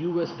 US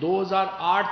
2008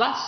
10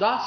$10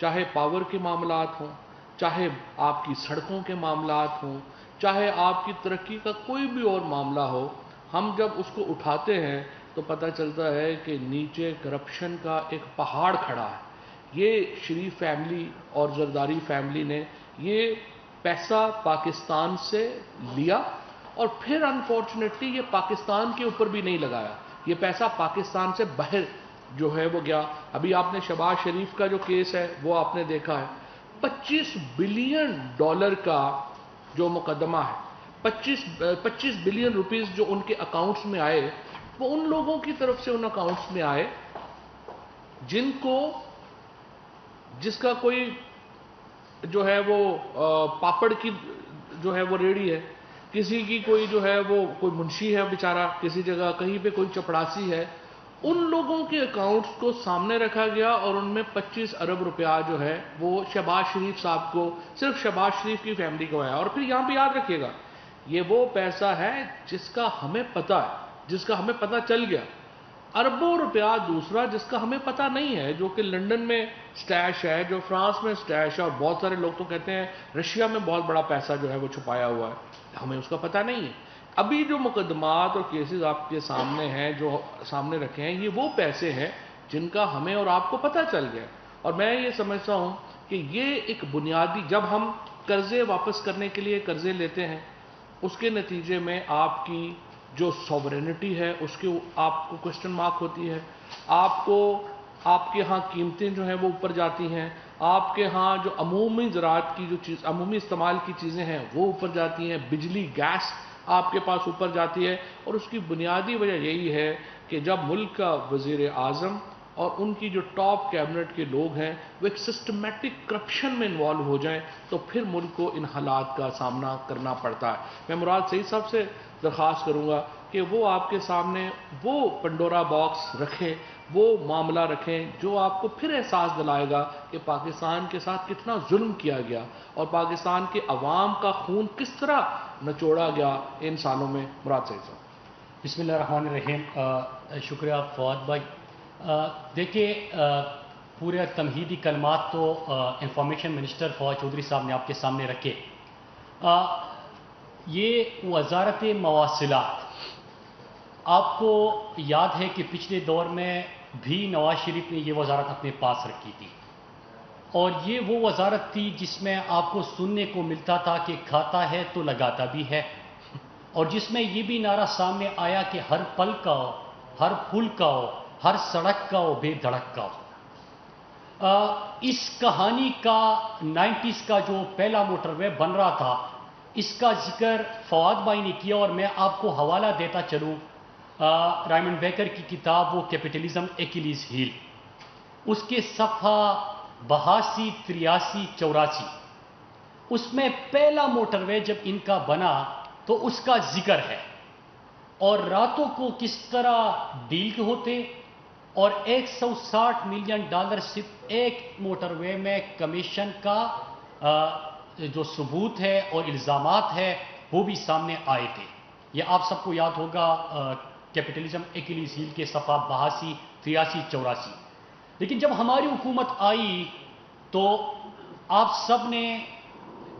چاہے power کے معاملات ہوں، چاہے آپ کی سڑکوں کے معاملات ہوں، چاہے آپ کی ترقی کا کوئی بھی اور معاملہ ہو، ہم جب اس کو اٹھاتے ہیں تو پتہ چلتا ہے کہ نیچے کرپشن کا ایک پہاڑ کھڑا ہے۔ یہ شریف فیملی اور زرداری فیملی نے یہ پیسہ پاکستان سے لیا اور پھر انفارچونیٹلی یہ پاکستان کے اوپر بھی نہیں لگایا، یہ پیسہ پاکستان سے باہر جو ہے وہ گیا۔ ابھی آپ نے شہباز شریف کا جو کیس ہے وہ آپ نے دیکھا ہے، $25 بلین کا جو مقدمہ ہے، 25 بلین روپیز جو ان کے اکاؤنٹس میں آئے، وہ ان لوگوں کی طرف سے ان اکاؤنٹس میں آئے جس کا کوئی جو ہے وہ پاپڑ کی جو ہے وہ ریڑھی ہے، کسی کی کوئی جو ہے وہ کوئی منشی ہے بیچارہ، کسی جگہ کہیں پہ کوئی چپڑاسی ہے، ان لوگوں کے اکاؤنٹس کو سامنے رکھا گیا اور ان میں 25 ارب روپیہ جو ہے وہ شہباز شریف صاحب کو، صرف شہباز شریف کی فیملی کو آیا۔ اور پھر یہاں پہ یاد رکھیے گا، یہ وہ پیسہ ہے جس کا ہمیں پتہ ہے، جس کا ہمیں پتہ چل گیا۔ اربوں روپیہ دوسرا جس کا ہمیں پتہ نہیں ہے، جو کہ لنڈن میں سٹیش ہے، جو فرانس میں سٹیش ہے، اور بہت سارے لوگ تو کہتے ہیں رشیا میں بہت بڑا پیسہ جو ہے وہ چھپایا ہوا ہے، ہمیں اس کا پتہ نہیں ہے۔ ابھی جو مقدمات اور کیسز آپ کے سامنے ہیں، جو سامنے رکھے ہیں، یہ وہ پیسے ہیں جن کا ہمیں اور آپ کو پتہ چل گیا۔ اور میں یہ سمجھتا ہوں کہ یہ ایک بنیادی، جب ہم قرضے واپس کرنے کے لیے قرضے لیتے ہیں، اس کے نتیجے میں آپ کی جو سوورینٹی ہے اس کے آپ کو کوسچن مارک ہوتی ہے، آپ کے ہاں قیمتیں جو ہیں وہ اوپر جاتی ہیں، آپ کے ہاں جو عمومی زراعت کی جو چیز، عمومی استعمال کی چیزیں ہیں وہ اوپر جاتی ہیں، بجلی گیس آپ کے پاس اوپر جاتی ہے۔ اور اس کی بنیادی وجہ یہی ہے کہ جب ملک کا وزیر اعظم اور ان کی جو ٹاپ کیبنٹ کے لوگ ہیں وہ ایک سسٹمیٹک کرپشن میں انوالو ہو جائیں تو پھر ملک کو ان حالات کا سامنا کرنا پڑتا ہے۔ میں مراد سعید صاحب سے درخواست کروں گا کہ وہ آپ کے سامنے وہ پنڈورا باکس رکھیں، وہ معاملہ رکھیں جو آپ کو پھر احساس دلائے گا کہ پاکستان کے ساتھ کتنا ظلم کیا گیا اور پاکستان کے عوام کا خون کس طرح نچوڑا گیا ان سالوں میں۔ مراد سعید صاحب۔ بسم اللہ الرحمن الرحیم۔ شکریہ فواد بھائی۔ دیکھیے، پورے تمہیدی کلمات تو انفارمیشن منسٹر فواد چودھری صاحب نے آپ کے سامنے رکھے۔ یہ وزارت مواصلات، آپ کو یاد ہے کہ پچھلے دور میں بھی نواز شریف نے یہ وزارت اپنے پاس رکھی تھی، اور یہ وہ وزارت تھی جس میں آپ کو سننے کو ملتا تھا کہ کھاتا ہے تو لگاتا بھی ہے، اور جس میں یہ بھی نعرہ سامنے آیا کہ ہر پل کا ہو، ہر پل کا ہو، ہر سڑک کا ہو، بے دھڑک کا ہو۔ اس کہانی کا 90s کا جو پہلا موٹر وے بن رہا تھا، اس کا ذکر فواد بھائی نے کیا، اور میں آپ کو حوالہ دیتا چلوں رائمنڈ بیکر کی کتاب وہ کیپٹلزم ایکیلیز ہیل، اس کے صفحہ 82، 83، 84، اس میں پہلا موٹر وے جب ان کا بنا تو اس کا ذکر ہے، اور راتوں کو کس طرح ڈیل ہوتے، اور $160 ملین صرف ایک موٹر وے میں کمیشن کا جو ثبوت ہے اور الزامات ہے وہ بھی سامنے آئے تھے۔ یہ آپ سب کو یاد ہوگا، کیپٹلزم ایکیلیز ہیل کے صفحہ 82، 83، 84۔ لیکن جب ہماری حکومت آئی تو آپ سب نے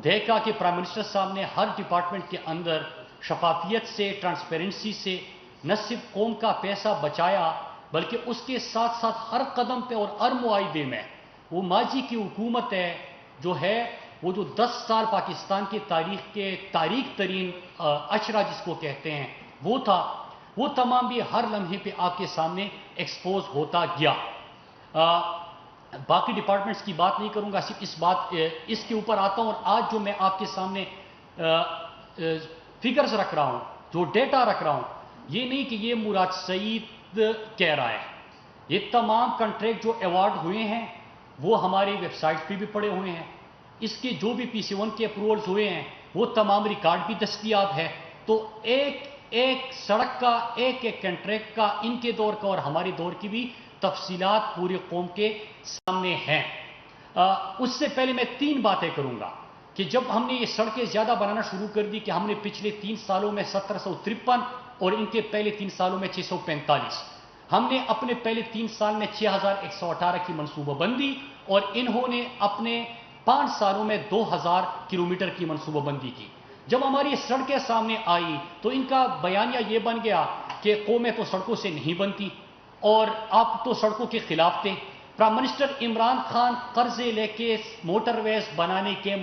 دیکھا کہ پرائم منسٹر صاحب نے ہر ڈپارٹمنٹ کے اندر شفافیت سے، ٹرانسپیرنسی سے نہ صرف قوم کا پیسہ بچایا بلکہ اس کے ساتھ ساتھ ہر قدم پہ اور ہر معاہدے میں وہ ماضی کی حکومت ہے جو ہے، وہ جو 10 سال پاکستان کی تاریخ کے تاریک ترین اشرا جس کو کہتے ہیں وہ تھا، وہ تمام بھی ہر لمحے پہ آپ کے سامنے ایکسپوز ہوتا گیا۔ باقی ڈپارٹمنٹس کی بات نہیں کروں گا، صرف اس کے اوپر آتا ہوں، اور آج جو میں آپ کے سامنے فگرز رکھ رہا ہوں، جو ڈیٹا رکھ رہا ہوں، یہ نہیں کہ یہ مراد سعید کہہ رہا ہے، یہ تمام کنٹریکٹ جو ایوارڈ ہوئے ہیں وہ ہماری ویب سائٹ پہ بھی پڑے ہوئے ہیں، اس کے جو بھی PC1 کے اپروولز ہوئے ہیں وہ تمام ریکارڈ بھی دستیاب ہے۔ تو ایک سڑک کا، ایک کنٹریکٹ کا، ان کے دور کا اور ہمارے دور کی بھی تفصیلات پوری قوم کے سامنے ہیں۔ اس سے پہلے میں 3 باتیں کروں گا کہ جب ہم نے یہ سڑکیں زیادہ بنانا شروع کر دی، کہ ہم نے پچھلے 3 سالوں میں 1753 اور ان کے پہلے 3 سالوں میں 645، ہم نے اپنے پہلے 3 سال میں 6118 کی منصوبہ بندی اور انہوں نے اپنے 5 سالوں میں 2000 کلومیٹر کی منصوبہ بندی کی. جب ہماری سڑکیں سامنے آئی تو ان کا بیانیہ یہ بن گیا کہ قومیں تو سڑکوں سے نہیں بنتی اور آپ تو سڑکوں کے خلاف تھے. پرائم منسٹر عمران خان قرضے لے کے موٹر ویز بنانے کے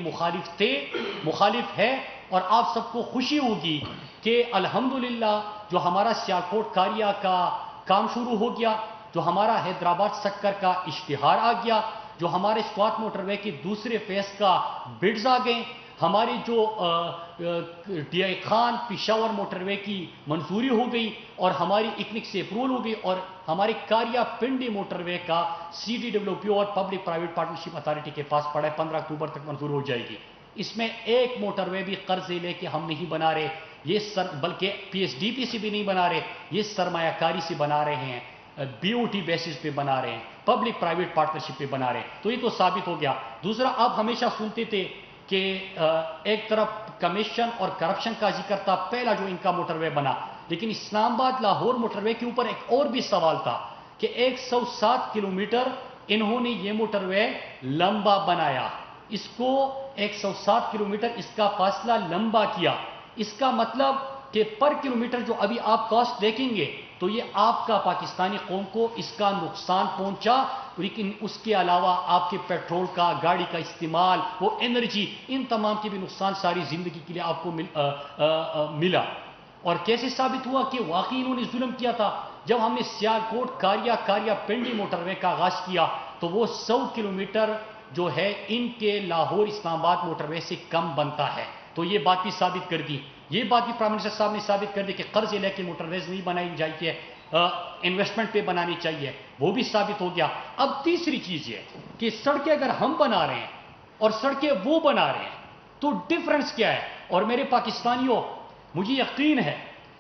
مخالف ہے. اور آپ سب کو خوشی ہوگی کہ الحمدللہ جو ہمارا سیالکوٹ کاریا کا کام شروع ہو گیا، جو ہمارا حیدرآباد سکر کا اشتہار آ گیا، جو ہمارے سوات موٹر وے کے دوسرے فیز کا بڈز آ گئے، ہماری جو D I Khan Peshawar motorway کی منظوری ہو گئی اور ہماری اکنک سے اپروول ہو گئی، اور ہماری کاریا پنڈی موٹر وے کا CDWPO اور پبلک پرائیویٹ پارٹنرشپ اتھارٹی کے پاس پڑا ہے، 15 اکتوبر تک منظور ہو جائے گی. اس میں ایک موٹر وے بھی قرضے لے کے ہم نہیں بنا رہے، بلکہ PSDP سے بھی نہیں بنا رہے، یہ سرمایہ کاری سے بنا رہے ہیں، BOT بیسس پہ بنا رہے ہیں، پبلک پرائیویٹ پارٹنرشپ پہ بنا رہے ہیں. تو یہ تو ثابت ہو گیا. دوسرا، آپ ہمیشہ سنتے تھے کہ ایک طرف کمیشن اور کرپشن کا ذکر تھا، پہلا جو ان کا موٹر وے بنا، لیکن اسلام آباد لاہور موٹر وے کے اوپر ایک اور بھی سوال تھا کہ 107 کلومیٹر انہوں نے یہ موٹر وے لمبا بنایا. اس کو 107 کلومیٹر اس کا فاصلہ لمبا کیا. اس کا مطلب کہ پر کلومیٹر جو ابھی آپ کاسٹ دیکھیں گے تو یہ آپ کا پاکستانی قوم کو اس کا نقصان پہنچا، لیکن اس کے علاوہ آپ کے پیٹرول کا، گاڑی کا استعمال، وہ انرجی، ان تمام کے بھی نقصان ساری زندگی کے لیے آپ کو ملا. اور کیسے ثابت ہوا کہ واقعی انہوں نے ظلم کیا تھا؟ جب ہم نے سیالکوٹ کاریا پنڈی موٹر وے کا آغاز کیا تو وہ 100 کلومیٹر جو ہے ان کے لاہور اسلام آباد موٹر وے سے کم بنتا ہے. تو یہ بات بھی ثابت کر دی. یہ بات بھی پرائم منسٹر صاحب نے ثابت کر دی کہ قرض لے کے موٹر ویز نہیں بنائی چاہیے، انویسٹمنٹ پہ بنانی چاہیے، وہ بھی ثابت ہو گیا. اب تیسری چیز یہ کہ سڑکیں اگر ہم بنا رہے ہیں اور سڑکیں وہ بنا رہے ہیں تو ڈفرنس کیا ہے؟ اور میرے پاکستانیوں، مجھے یقین ہے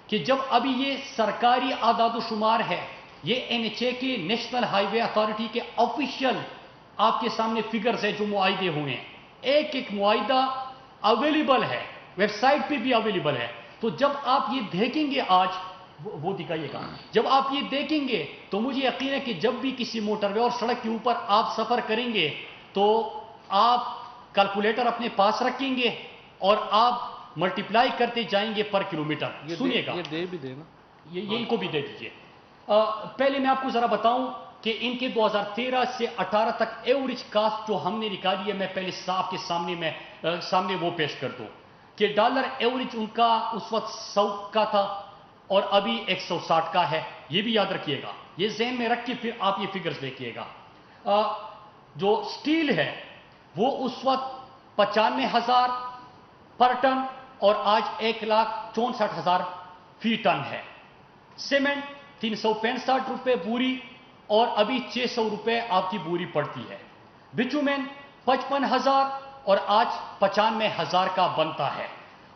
کہ جب ابھی یہ سرکاری اعداد و شمار ہے، یہ NHA کے نیشنل ہائی وے اتھارٹی کے آفیشیل آپ کے سامنے فگرز ہیں جو معاہدے ہوئے ہیں، ایک معاہدہ اویلیبل ہے، ویب سائٹ پہ بھی اویلیبل ہے. تو جب آپ یہ دیکھیں گے آج وہ دکھائیے گا، جب آپ یہ دیکھیں گے تو مجھے یقین ہے کہ جب بھی کسی موٹر وے اور سڑک کے اوپر آپ سفر کریں گے تو آپ کیلکولیٹر اپنے پاس رکھیں گے اور آپ ملٹیپلائی کرتے جائیں گے پر کلومیٹر. سنیے گا، یہ دے بھی دینا، یہ ان کو بھی دے دیجئے. پہلے میں آپ کو ذرا بتاؤں کہ ان کے 2013 سے 18 تک ایوریج کاسٹ جو ہم نے نکالی ہے، میں پہلے آپ کے سامنے وہ پیش کر دوں کہ ڈالر ایوریج ان کا اس وقت 100 کا تھا اور ابھی 160 کا ہے. یہ بھی یاد رکھیے گا، یہ ذہن میں رکھ کے پھر آپ یہ فگرز دیکھیے گا. جو سٹیل ہے وہ اس وقت 95,000 پر ٹن اور آج 1,64,000 فی ٹن ہے. سیمنٹ 365 روپے بوری اور ابھی 600 روپے آپ کی بوری پڑتی ہے. بچومن 55,000 اور آج 95,000 کا بنتا ہے.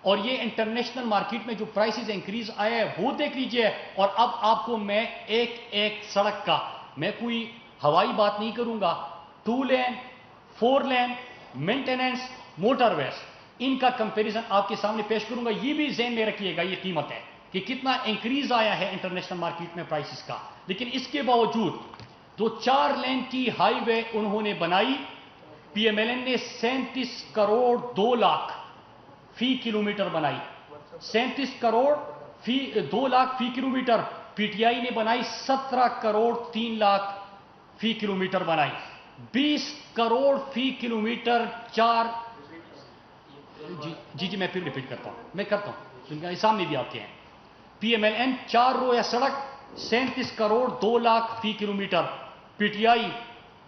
اور یہ انٹرنیشنل مارکیٹ میں جو پرائسز انکریز آئے ہیں وہ دیکھ لیجئے. اور اب آپ کو میں ایک سڑک کا، میں کوئی ہوائی بات نہیں کروں گا، 2 لین 4 لین مینٹیننس موٹر ویز ان کا کمپیریزن آپ کے سامنے پیش کروں گا. یہ بھی ذہن میں رکھیے گا یہ قیمت ہے کہ کتنا انکریز آیا ہے انٹرنیشنل مارکیٹ میں پرائسز کا. لیکن اس کے باوجود جو 4 لین کی ہائی وے انہوں نے بنائی، PMLN نے 37 کروڑ 2 لاکھ فی کلومیٹر بنائی، 37 کروڑ 2 لاکھ فی کلومیٹر. PTI نے بنائی 17 کروڑ 3 لاکھ فی کلومیٹر بنائی. 20 کروڑ فی کلومیٹر جی میں پھر ریپیٹ کرتا ہوں، سامنے بھی آپ کے ہیں. PMLN 4 رو یا سڑک 37 کروڑ 2 لاکھ فی کلومیٹر، PTI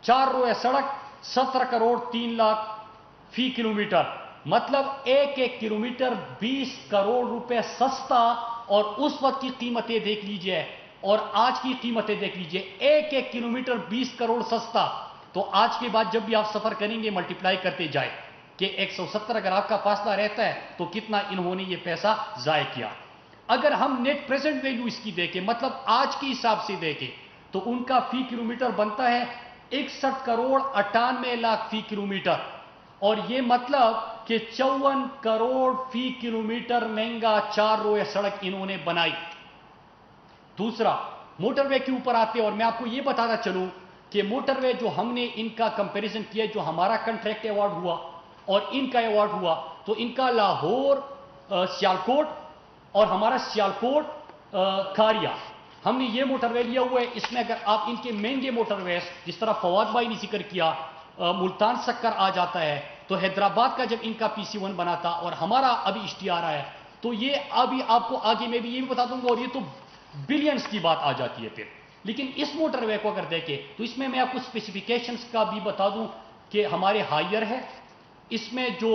4 رو یا سڑک 17 کروڑ 3 لاکھ فی کلومیٹر. مطلب ایک کلومیٹر 20 کروڑ روپے سستا. اور اس وقت کی قیمتیں دیکھ لیجئے اور آج کی قیمتیں دیکھ لیجئے، ایک کلومیٹر 20 کروڑ سستا. تو آج کے بعد جب بھی آپ سفر کریں گے ملٹیپلائی کرتے جائے کہ 170 اگر آپ کا فاصلہ رہتا ہے تو کتنا انہوں نے یہ پیسہ ضائع کیا. اگر ہم نیٹ پریزنٹ ویلیو اس کی دیکھیں، مطلب آج کے حساب سے دیکھیں، تو ان کا فی کلومیٹر بنتا ہے 61 کروڑ 98 لاکھ فی کلومیٹر. اور یہ مطلب کہ 54 کروڑ فی کلومیٹر مہنگا 4 رو یا سڑک انہوں نے بنائی. دوسرا، موٹر وے کے اوپر آتے اور میں آپ کو یہ بتانا چلوں کہ موٹر وے جو ہم نے ان کا کمپیریزن کیا، جو ہمارا کنٹریکٹ ایوارڈ ہوا اور ان کا ایوارڈ ہوا، تو ان کا لاہور سیالکوٹ اور ہمارا سیالکوٹ کھاریا، ہم نے یہ موٹر وے لیا ہوا ہے۔ اس میں اگر آپ ان کے مہنگے موٹر ویز جس طرح فواد بھائی نے ذکر کیا ملتان سکر آ جاتا ہے، تو حیدرآباد کا جب ان کا PC1 بنا تھا اور ہمارا ابھی اشتہار آیا ہے، تو یہ ابھی آپ کو آگے میں بھی یہ بھی بتا دوں گا، اور یہ تو بلینز کی بات آ جاتی ہے پھر۔ لیکن اس موٹر وے کو اگر دیکھیں تو اس میں آپ کو اسپیسیفیکیشنز کا بھی بتا دوں کہ ہمارے ہائر ہے، اس میں جو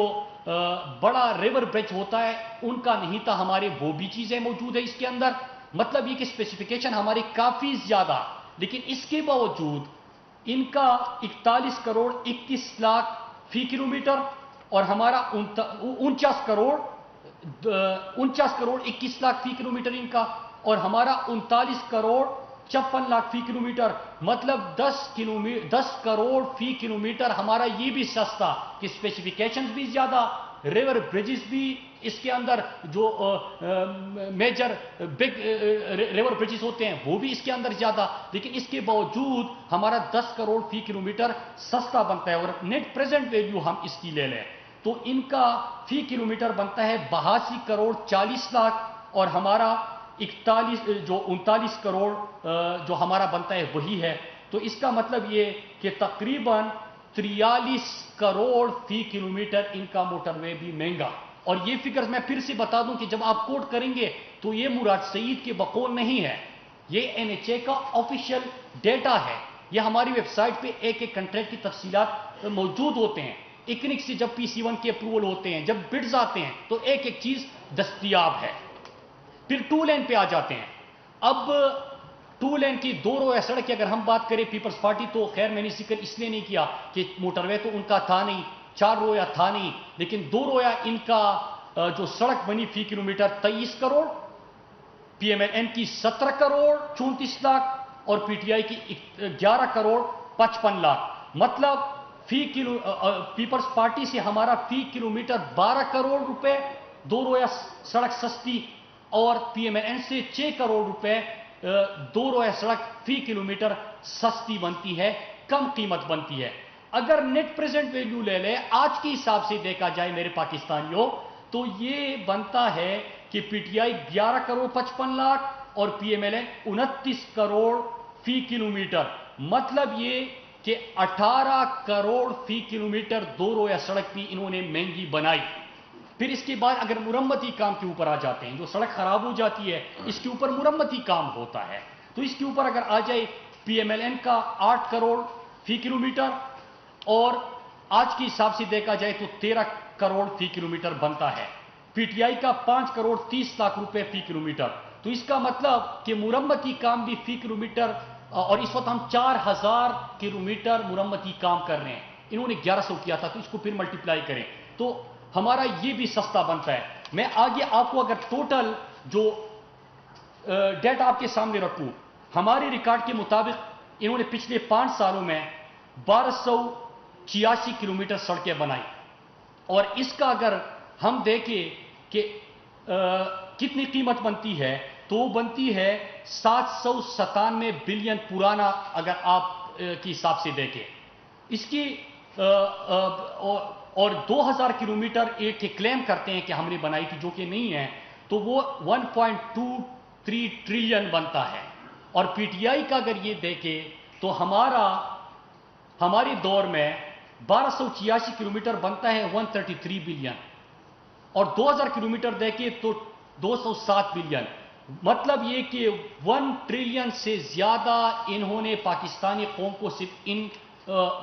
بڑا ریور برج ہوتا ہے ان کا نہیں تھا، ہمارے وہ بھی چیزیں موجود ہیں اس کے اندر، مطلب یہ کہ اسپیسیفیکیشن ہماری کافی زیادہ، لیکن اس کے باوجود ان کا 41 کروڑ 21 لاکھ فی کلومیٹر اور ہمارا 49 کروڑ 21 لاکھ فی کلومیٹر ان کا، اور ہمارا 39 کروڑ 56 لاکھ فی کلومیٹر، مطلب 10 کروڑ فی کلومیٹر ہمارا یہ بھی سستا کہ اسپیسیفیکیشنز بھی زیادہ، ریور بریجز بھی اس کے اندر جو میجر بگ ریور بریجز ہوتے ہیں وہ بھی اس کے اندر زیادہ، لیکن اس کے باوجود ہمارا 10 کروڑ فی کلومیٹر سستا بنتا ہے۔ اور نیٹ پریزنٹ ویلیو ہم اس کی لے لیں تو ان کا فی کلومیٹر بنتا ہے 82 کروڑ 40 لاکھ اور ہمارا 39 کروڑ جو ہمارا بنتا ہے وہی ہے۔ تو اس کا مطلب یہ کہ تقریباً 43 کروڑ فی کلومیٹر ان کا موٹر وے بھی مہنگا۔ اور یہ فگرز میں پھر سے بتا دوں کہ جب آپ کوٹ کریں گے تو یہ مراد سعید کے بقول نہیں ہے، یہ NHA کا آفیشیل ڈیٹا ہے، یہ ہماری ویب سائٹ پہ ایک ایک کنٹریکٹ کی تفصیلات موجود ہوتے ہیں۔ اکنک سے جب PC1 کے اپروول ہوتے ہیں، جب بڈز آتے ہیں تو ایک ایک چیز دستیاب ہے۔ پھر 2 لین پہ آ جاتے ہیں۔ اب 2 لین کی 2 رویا سڑک کی اگر ہم بات کریں پیپلز پارٹی، تو خیر میں نے ذکر اس لیے نہیں کیا کہ موٹر وے تو ان کا تھا نہیں، 4 رویا تھا نہیں، لیکن 2 رویا ان کا جو سڑک بنی فی کلومیٹر 23 کروڑ، PMLN کی 17 کروڑ 34 لاکھ اور PTI کی 11 کروڑ 55 لاکھ، مطلب پیپلز پارٹی سے ہمارا فی کلومیٹر 12 کروڑ روپے 2 رویا سڑک سستی، اور PMLN سے 6 کروڑ روپے 2 رویا سڑک فی کلومیٹر سستی بنتی ہے، کم قیمت بنتی ہے۔ اگر نیٹ پریزنٹ ویلیو لے لیں آج کے حساب سے دیکھا جائے میرے پاکستانیوں، تو یہ بنتا ہے کہ PTI 11 کروڑ 55 لاکھ اور PMLN 29 کروڑ فی کلومیٹر، مطلب یہ کہ 18 کروڑ فی کلومیٹر 2 رویا سڑک بھی انہوں نے مہنگی بنائی۔ پھر اس کے بعد اگر مرمتی کام کے اوپر آ جاتے ہیں، جو سڑک خراب ہو جاتی ہے اس کے اوپر مرمتی کام ہوتا ہے، تو اس کے اوپر اگر آ جائے PMLN کا 8 کروڑ فی کلومیٹر اور آج کے حساب سے دیکھا جائے تو 13 کروڑ فی کلومیٹر بنتا ہے، PTI کا 5 کروڑ 30 لاکھ روپے فی کلومیٹر۔ تو اس کا مطلب کہ مرمتی کام بھی فی کلومیٹر، اور اس وقت ہم 4000 کلومیٹر مرمتی کام کر رہے ہیں، انہوں نے 1100 کیا تھا، تو اس کو پھر ملٹیپلائی کریں تو ہمارا یہ بھی سستا بنتا ہے۔ میں آگے آپ کو اگر ٹوٹل جو ڈیٹا آپ کے سامنے رکھوں، ہمارے ریکارڈ کے مطابق انہوں نے پچھلے 5 سالوں میں 1286 کلومیٹر سڑکیں بنائی، اور اس کا اگر ہم دیکھیں کہ کتنی قیمت بنتی ہے تو وہ بنتی ہے 797 بلین پرانا، اگر آپ کے حساب سے دیکھیں اس کی اور 2000 کلومیٹر ایک کلیم کرتے ہیں کہ ہم نے بنائی تھی جو کہ نہیں ہے، تو وہ 1.23 ٹریلین بنتا ہے۔ اور PTI کا اگر یہ دیکھیں تو ہمارے دور میں 1286 کلومیٹر بنتا ہے 133 بلین، اور 2000 کلومیٹر دیکھیں تو 207 بلین، مطلب یہ کہ 1 ٹریلین سے زیادہ انہوں نے پاکستانی قوم کو صرف ان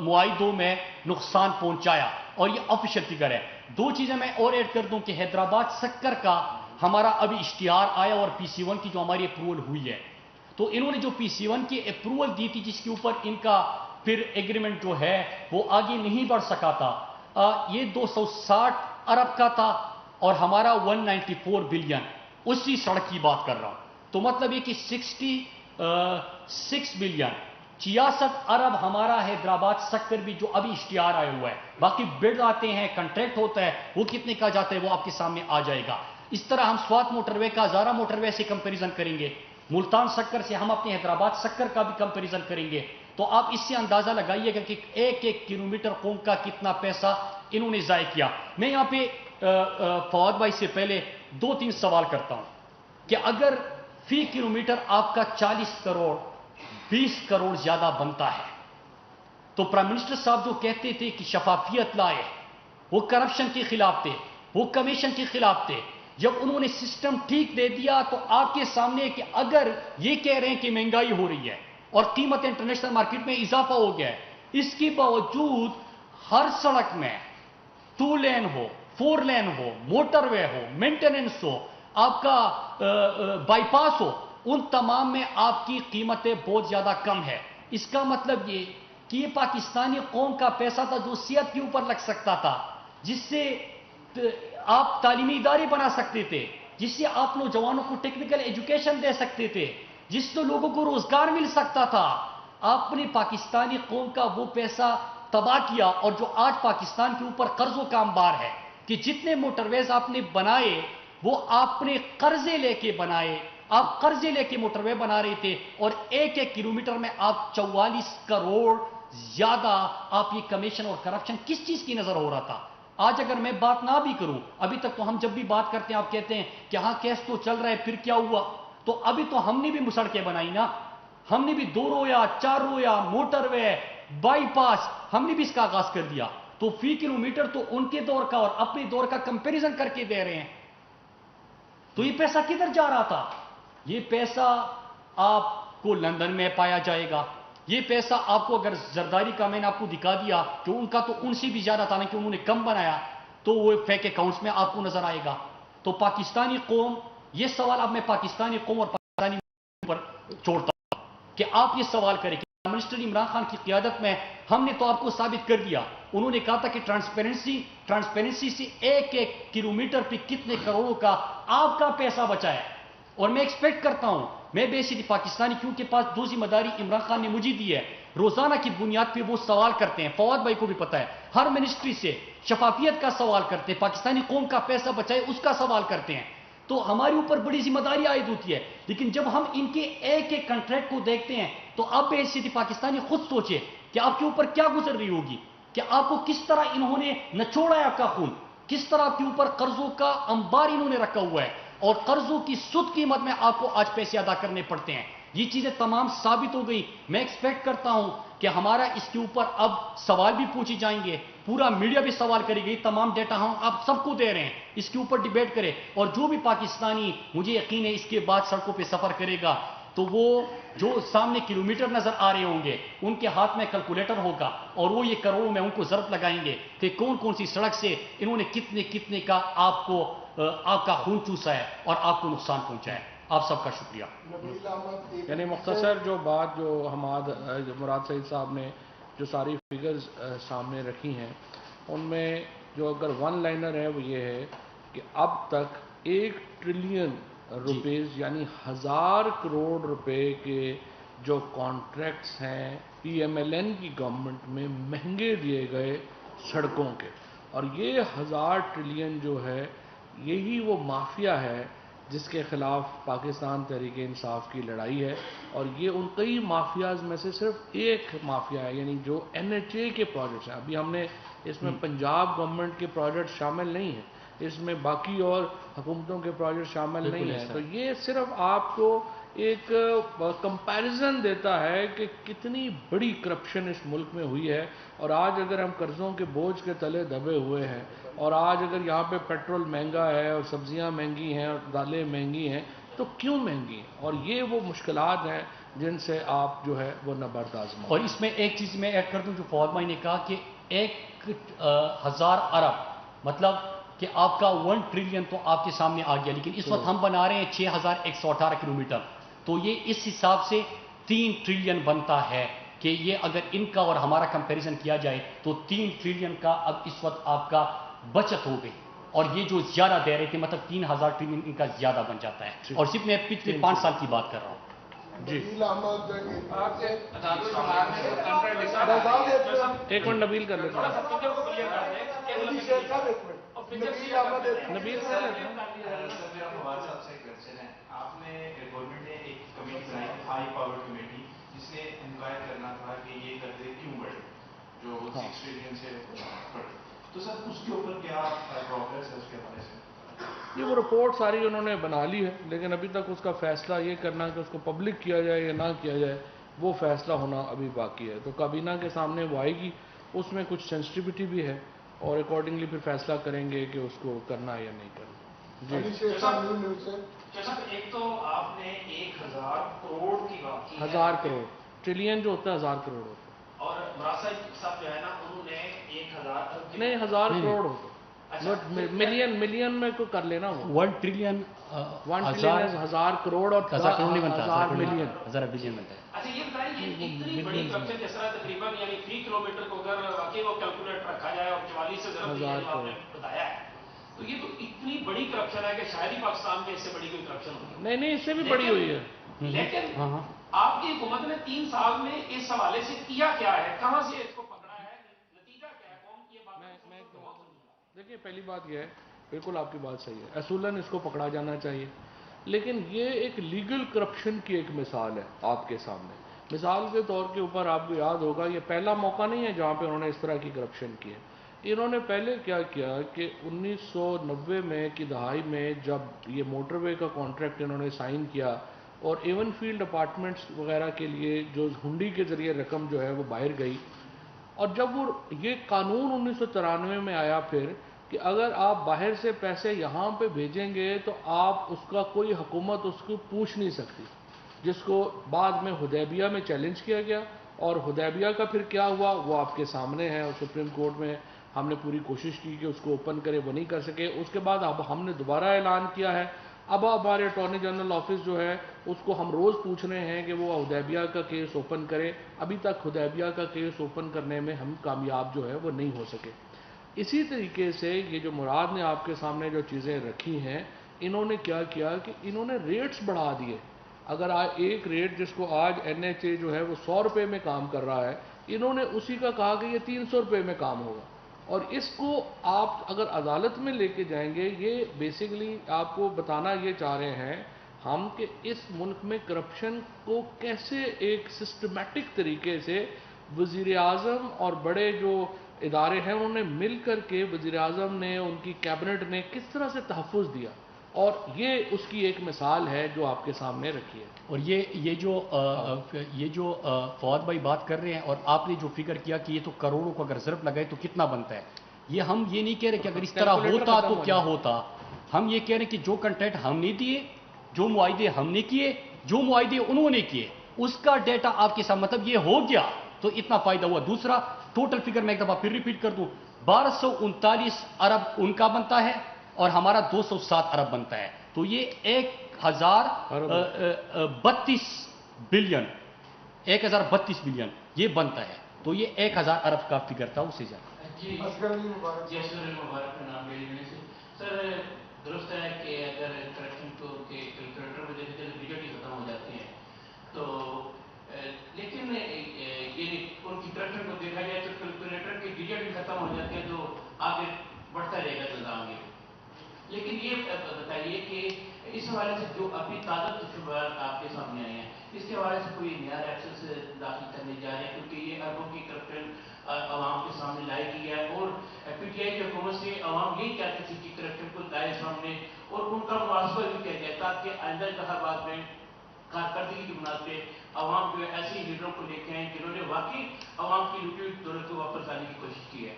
معاہدوں میں نقصان پہنچایا، اور یہ آفیشیل فگر ہے۔ 2 چیزیں میں اور ایڈ کر دوں کہ حیدرآباد سکر کا ہمارا ابھی اشتہار آیا اور PC1 کی جو ہماری اپروول ہوئی ہے، تو انہوں نے جو PC1 کی اپروول دی تھی جس کے اوپر ان کا پھر ایگریمنٹ جو ہے وہ آگے نہیں بڑھ سکا تھا، یہ 260 ارب کا تھا اور ہمارا 194 بلین، اسی سڑک کی بات کر رہا ہوں، تو مطلب یہ کہ 66 بلین 66 ارب ہمارا حیدرآباد سکر بھی جو ابھی اشتہار آیا ہوا ہے، باقی بڈ آتے ہیں، کنٹریکٹ ہوتا ہے، وہ کتنے کا جاتا ہے وہ آپ کے سامنے آ جائے گا۔ اس طرح ہم سوات موٹر وے کا ہزارہ موٹر وے سے کمپیریزن کریں گے، ملتان سکر سے ہم اپنے حیدرآباد سکر کا بھی کمپیریزن کریں گے، تو آپ اس سے اندازہ لگائیے گا کہ ایک ایک کلومیٹر قوم کا کتنا پیسہ انہوں نے ضائع کیا. میں یہاں پہ فواد بھائی سے پہلے 2-3 سوال کرتا ہوں کہ اگر فی کلومیٹر آپ کا 40 کروڑ 20 کروڑ زیادہ بنتا ہے تو پرائم منسٹر صاحب جو کہتے تھے کہ شفافیت لائے، وہ کرپشن کے خلاف تھے، وہ کمیشن کے خلاف تھے، جب انہوں نے سسٹم ٹھیک دے دیا تو آپ کے سامنے کہ اگر یہ کہہ رہے ہیں کہ مہنگائی ہو رہی ہے اور قیمت انٹرنیشنل مارکیٹ میں اضافہ ہو گیا ہے، اس کے باوجود ہر سڑک میں 2 لین ہو، 4 لین ہو، موٹر وے ہو، مینٹیننس ہو، آپ کا بائی پاس ہو، ان تمام میں آپ کی قیمتیں بہت زیادہ کم ہے. اس کا مطلب یہ کہ یہ پاکستانی قوم کا پیسہ تھا جو صحت کے اوپر لگ سکتا تھا، جس سے آپ تعلیمی ادارے بنا سکتے تھے، جس سے آپ نوجوانوں کو ٹیکنیکل ایجوکیشن دے سکتے تھے، جس سے لوگوں کو روزگار مل سکتا تھا. آپ نے پاکستانی قوم کا وہ پیسہ تباہ کیا، اور جو آج پاکستان کے اوپر قرضوں کا انبار ہے کہ جتنے موٹر ویز آپ نے بنائے وہ آپ نے قرضے لے کے بنائے، آپ قرضے لے کے موٹر وے بنا رہے تھے، اور ایک ایک کلومیٹر میں آپ 44 کروڑ زیادہ آپ یہ کمیشن اور کرپشن کس چیز کی نظر ہو رہا تھا. آج اگر میں بات نہ بھی کروں، ابھی تک تو ہم جب بھی بات کرتے ہیں آپ کہتے ہیں کہ ہاں کیس تو چل رہا ہے پھر کیا ہوا، تو ابھی تو ہم نے بھی سڑکیں بنائی نا، ہم نے بھی 2 رویا 4 رویا موٹر وے بائی پاس ہم نے بھی اس کا آغاز کر دیا. تو فی کلومیٹر تو ان کے دور کا اور اپنے دور کا کمپیریزن کر کے دے رہے ہیں. تو یہ پیسہ کدھر جا رہا تھا؟ یہ پیسہ آپ کو لندن میں پایا جائے گا. یہ پیسہ آپ کو اگر زرداری کا میں نے آپ کو دکھا دیا کہ ان کا تو ان سے بھی زیادہ تھا نا کہ انہوں نے کم بنایا، تو وہ فیک اکاؤنٹس میں آپ کو نظر آئے گا. تو پاکستانی قوم، یہ سوال اب میں پاکستانی قوم اور پاکستانی پر چھوڑتا ہوں کہ آپ یہ سوال کریں کہ منسٹر عمران خان کی قیادت میں ہم نے تو آپ کو ثابت کر دیا. انہوں نے کہا تھا کہ ٹرانسپیرنسی سے ایک ایک کلومیٹر پہ کتنے کروڑوں کا آپ کا پیسہ بچا ہے. اور میں ایکسپیکٹ کرتا ہوں، میں بیسیکلی پاکستانی کیونکہ پاس 2 ذمہ داری عمران خان نے مجھے دی ہے، روزانہ کی بنیاد پہ وہ سوال کرتے ہیں، فواد بھائی کو بھی پتا ہے، ہر منسٹری سے شفافیت کا سوال کرتے ہیں، پاکستانی قوم کا پیسہ بچائے اس کا سوال کرتے ہیں. تو ہمارے اوپر بڑی ذمہ داری عائد ہوتی ہے. لیکن جب ہم ان کے ایک ایک کنٹریکٹ کو دیکھتے ہیں تو اب بیسیکلی پاکستانی خود سوچے کہ آپ کے اوپر کیا گزر رہی ہوگی، کہ آپ کو کس طرح انہوں نے نچوڑا ہے آپ کا خون، کس طرح آپ کے اوپر قرضوں کا انبار انہوں نے رکھا ہوا ہے، اور قرضوں کی سود قیمت میں آپ کو آج پیسے ادا کرنے پڑتے ہیں. یہ چیزیں تمام ثابت ہو گئی. میں ایکسپیکٹ کرتا ہوں کہ ہمارا اس کے اوپر اب سوال بھی پوچھے جائیں گے، پورا میڈیا بھی سوال کرے گی. تمام ڈیٹا ہم آپ سب کو دے رہے ہیں، اس کے اوپر ڈیبیٹ کرے، اور جو بھی پاکستانی مجھے یقین ہے اس کے بعد سڑکوں پہ سفر کرے گا تو وہ جو سامنے کلومیٹر نظر آ رہے ہوں گے ان کے ہاتھ میں کیلکولیٹر ہوگا، اور وہ یہ کروڑوں میں ان کو ضرب لگائیں گے کہ کون کون سی سڑک سے انہوں نے کتنے کتنے کا آپ کا خون چوسا ہے اور آپ کو نقصان پہنچا ہے. آپ سب کا شکریہ. یعنی مختصر جو بات جو مراد سعید صاحب نے جو ساری فگرز سامنے رکھی ہیں، ان میں جو اگر 1 لائنر ہے وہ یہ ہے کہ اب تک 1 ٹریلین روپیز یعنی 1000 کروڑ روپے کے جو کانٹریکٹس ہیں پی ایم ایل این کی گورنمنٹ میں مہنگے دیے گئے سڑکوں کے، اور یہ 1000 ٹریلین جو ہے یہی وہ مافیا ہے جس کے خلاف پاکستان تحریک انصاف کی لڑائی ہے. اور یہ ان کئی مافیاز میں سے صرف ایک مافیا ہے، یعنی جو این ایچ اے کے پروجیکٹس ہیں. ابھی ہم نے اس میں پنجاب گورنمنٹ کے پروجیکٹ شامل نہیں ہیں، اس میں باقی اور حکومتوں کے پروجیکٹ شامل نہیں ہیں. تو یہ صرف آپ کو ایک کمپیریزن دیتا ہے کہ کتنی بڑی کرپشن اس ملک میں ہوئی ہے. اور آج اگر ہم قرضوں کے بوجھ کے تلے دبے ہوئے ہیں، اور آج اگر یہاں پہ پیٹرول مہنگا ہے اور سبزیاں مہنگی ہیں اور دالیں مہنگی ہیں، تو کیوں مہنگی ہیں؟ اور یہ وہ مشکلات ہیں جن سے آپ جو ہے وہ نبرداز ہیں. اور اس میں ایک چیز میں ایڈ کر دوں جو فواد بھائی نے کہا کہ 1000 ارب مطلب کہ آپ کا 1 ٹریلین تو آپ کے سامنے آ گیا، لیکن اس وقت ہم بنا رہے ہیں 6118 کلومیٹر، تو یہ اس حساب سے 3 ٹریلین بنتا ہے کہ یہ اگر ان کا اور ہمارا کمپیریزن کیا جائے تو 3 ٹریلین کا اب اس وقت آپ کا بچت ہو گئی. اور یہ جو زیادہ دے رہے تھے مطلب 3000 ٹریلین ان کا زیادہ بن جاتا ہے. اور صرف میں پچھلے 5 سال کی بات کر رہا ہوں. جی ایک منٹ نبیل کر لیتے ہیں. نبیل کر لیتے ہیں. آپ نے گورنمنٹ نے ایک کمیٹی بنائی، ہائی پاور کمیٹی، جس نے انکوائر کرنا تھا کہ یہ قرضے کیوں بڑھے جو 6 ٹریلین سے بڑھے. تو سر اس کے اوپر کیا پروگریس ہے اس کے حوالے سے؟ یہ وہ رپورٹ ساری انہوں نے بنا لی ہے، لیکن ابھی تک اس کا فیصلہ یہ کرنا کہ اس کو پبلک کیا جائے یا نہ کیا جائے وہ فیصلہ ہونا ابھی باقی ہے. تو کابینہ کے سامنے وہ آئے گی، اس میں کچھ سینسٹیوٹی بھی ہے اور اکارڈنگلی پھر فیصلہ کریں گے کہ اس کو کرنا ہے یا نہیں کرنا. صاحب ایک تو آپ نے 1000 کروڑ کی بات کی، 1000 کروڑ، ٹریلین جو ہوتا ہے 1000 کروڑ ہوتا ہے. اور مراد صاحب جو ہے نا انہوں نے 1000 نہیں 1000 کروڑ ہوتا ہے. ملین میں کو کر لینا وہ 1 ٹریلین 1 ٹریلین 1000 کروڑ اور 1000 ملین. 1000 بلین بنتا ہے. اچھا یہ بتائیے یہ اتنی بڑی کرپشن جس طرح تقریباً یعنی فی کلومیٹر کو اگر واقعی وہ کیلکولیٹر رکھا جائے اور 44 سے ضرب دیا جو آپ نے بتایا ہے تو یہ تو اتنی بڑی کرپشن ہے کہ شاید ہی پاکستان میں اس سے بڑی کوئی کرپشن ہوگی. نہیں اس سے بھی بڑی ہوئی ہے. لیکن آپ کی حکومت نے 3 سال میں اس حوالے سے کیا کیا ہے؟ کہاں سے اس کو پکڑا ہے؟ نتیجہ کیا ہے؟ قوم کی یہ بات دیکھیے پہلی بات یہ ہے، بالکل آپ کی بات صحیح ہے، اصولاً اس کو پکڑا جانا چاہیے، لیکن یہ ایک لیگل کرپشن کی ایک مثال ہے آپ کے سامنے. مثال کے طور کے اوپر آپ کو یاد ہوگا یہ پہلا موقع نہیں ہے جہاں پہ انہوں نے اس طرح کی کرپشن کی ہے. انہوں نے پہلے کیا کیا کہ 1990 میں کی دہائی میں جب یہ موٹر وے کا کانٹریکٹ انہوں نے سائن کیا اور ایون فیلڈ اپارٹمنٹس وغیرہ کے لیے جو ہنڈی کے ذریعے رقم جو ہے وہ باہر گئی، اور جب وہ یہ قانون 1993 میں آیا پھر کہ اگر آپ باہر سے پیسے یہاں پہ بھیجیں گے تو آپ اس کا کوئی حکومت اس کو پوچھ نہیں سکتی، جس کو بعد میں حدیبیہ میں چیلنج کیا گیا. اور حدیبیہ کا پھر کیا ہوا وہ آپ کے سامنے ہے، اور سپریم کورٹ میں ہم نے پوری کوشش کی کہ اس کو اوپن کرے، وہ نہیں کر سکے. اس کے بعد اب ہم نے دوبارہ اعلان کیا ہے، اب ہمارے اٹارنی جنرل آفس جو ہے اس کو ہم روز پوچھ رہے ہیں کہ وہ حدیبیہ کا کیس اوپن کرے. ابھی تک حدیبیہ کا کیس اوپن کرنے میں ہم کامیاب جو ہے وہ نہیں ہو سکے. اسی طریقے سے یہ جو مراد نے آپ کے سامنے جو چیزیں رکھی ہیں، انہوں نے کیا کیا کہ انہوں نے ریٹس بڑھا دیے. اگر ایک ریٹ جس کو آج NHA جو ہے وہ 100 روپے میں کام کر رہا ہے، انہوں نے اسی کا کہا کہ یہ 300 روپے میں کام ہوگا. اور اس کو آپ اگر عدالت میں لے کے جائیں گے، یہ بیسیکلی آپ کو بتانا یہ چاہ رہے ہیں ہم کہ اس ملک میں کرپشن کو کیسے ایک سسٹمیٹک طریقے سے وزیر اعظم اور بڑے جو ادارے ہیں انہوں نے مل کر کے وزیر اعظم نے ان کی کیبنٹ نے کس طرح سے تحفظ دیا، اور یہ اس کی ایک مثال ہے جو آپ کے سامنے رکھی ہے. اور یہ جو فواد بھائی بات کر رہے ہیں، اور آپ نے جو فکر کیا کہ یہ تو کروڑوں کو اگر ضرب لگائے تو کتنا بنتا ہے، یہ ہم یہ نہیں کہہ رہے کہ اگر اس طرح ہوتا تو کیا ہوتا. ہم یہ کہہ رہے ہیں کہ جو کنٹینٹ ہم نے دیے، جو معاہدے ہم نے کیے، جو معاہدے انہوں نے کیے، اس کا ڈیٹا آپ کے ساتھ مطلب یہ ہو گیا تو اتنا فائدہ ہوا. دوسرا ٹوٹل فگر میں ایک دفعہ پھر ریپیٹ کر دوں، 1239 ارب ان کا بنتا ہے اور ہمارا 207 ارب بنتا ہے. تو یہ 1032 بلین یہ بنتا ہے. تو یہ 1000 ارب کا فگر تھا، اسے زیادہ. مبارک کا نام لے لینے سے سر درست ہے کہ اگر کرپشن کو کیلکولیٹر میں دیکھتے ہیں ڈیجٹ ہی ختم ہو جاتے ہیں تو لیکن یہ ان کی کرپشن کو دیکھا جائے تو کیلکولیٹر کے ڈیجٹ ہی ختم ہو جاتے ہیں تو آگے بڑھتا رہے گا نظام یہ. لیکن یہ بتائیے کہ اس حوالے سے جو ابھی تازہ تجربات آپ کے سامنے آئے ہیں اس کے حوالے سے کوئی نیا ایکسس داخل کرنے جا رہے ہیں، کیونکہ یہ اربوں کی کرپشن عوام کے سامنے لائی گئی ہے اور PTI کی حکومت سے عوام یہی چاہتی تھی کہ کرپشن کو لائے سامنے اور ان کا محاسبہ بھی کیا جائے تاکہ آئندہ انتخابات میں کارکردگی کی بنیاد پہ عوام جو ہے ایسے لیڈروں کو لے کے آئیں جنہوں نے واقعی عوام کی لوٹی ہوئی دولت کو واپس لانے کی کوشش کی ہے.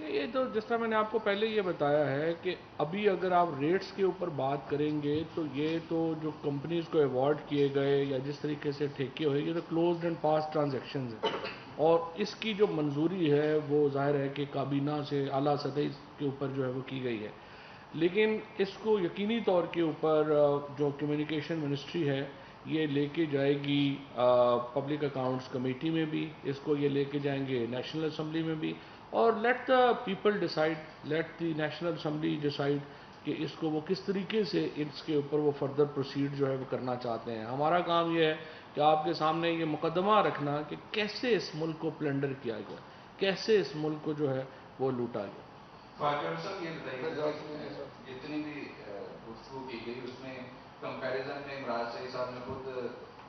یہ تو جس طرح میں نے آپ کو پہلے یہ بتایا ہے کہ ابھی اگر آپ ریٹس کے اوپر بات کریں گے تو یہ تو جو کمپنیز کو ایوارڈ کیے گئے یا جس طریقے سے ٹھیکے ہوئے یہ تو کلوزڈ اینڈ پاس ٹرانزیکشنز ہیں، اور اس کی جو منظوری ہے وہ ظاہر ہے کہ کابینہ سے اعلیٰ سطح کے اوپر جو ہے وہ کی گئی ہے. لیکن اس کو یقینی طور کے اوپر جو کمیونیکیشن منسٹری ہے یہ لے کے جائے گی پبلک اکاؤنٹس کمیٹی میں بھی، اس کو یہ لے کے جائیں گے نیشنل اسمبلی میں بھی، اور let the people decide, let the national assembly decide کہ اس کو وہ کس طریقے سے اس کے اوپر وہ فردر پروسیڈ جو ہے وہ کرنا چاہتے ہیں. ہمارا کام یہ ہے کہ آپ کے سامنے یہ مقدمہ رکھنا کہ کیسے اس ملک کو پلنڈر کیا گیا، کیسے اس ملک کو جو ہے وہ لوٹا گیا. صاحب یہ بتائیے جتنی بھی گفتگو کی گئی اس میں کمپیریزن میں عمراز صاحب نے خود